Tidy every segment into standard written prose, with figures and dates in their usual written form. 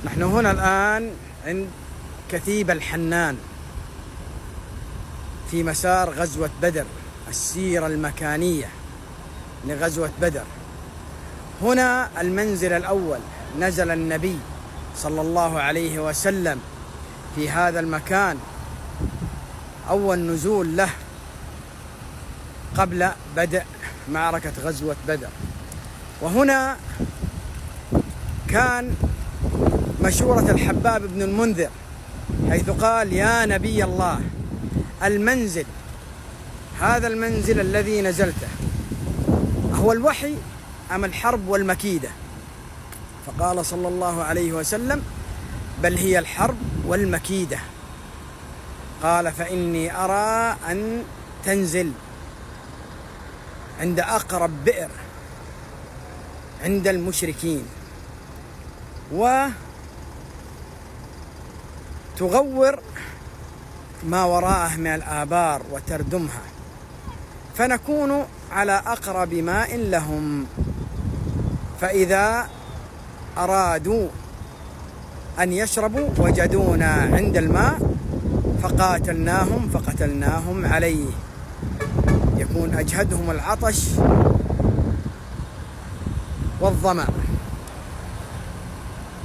نحن هنا الآن عند كثيب الحنان في مسار غزوة بدر، السيرة المكانية لغزوة بدر. هنا المنزل الأول نزل النبي صلى الله عليه وسلم في هذا المكان، أول نزول له قبل بدء معركة غزوة بدر. وهنا كان مشورة الحباب بن المنذر حيث قال: يا نبي الله، المنزل هذا المنزل الذي نزلته هو الوحي أم الحرب والمكيدة؟ فقال صلى الله عليه وسلم: بل هي الحرب والمكيدة. قال: فإني أرى أن تنزل عند أقرب بئر عند المشركين وتغور ما وراءه من الآبار وتردمها، فنكون على أقرب ماء لهم، فإذا أرادوا أن يشربوا وجدونا عند الماء فقتلناهم عليه، يكون أجهدهم العطش والظمأ.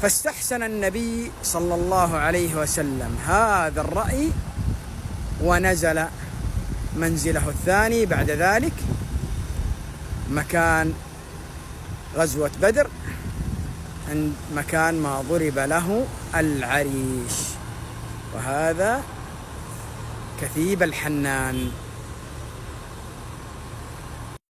فاستحسن النبي صلى الله عليه وسلم هذا الرأي ونزل منزله الثاني بعد ذلك مكان غزوة بدر، عند مكان ما ضرب له العريش، وهذا كثيب الحنان.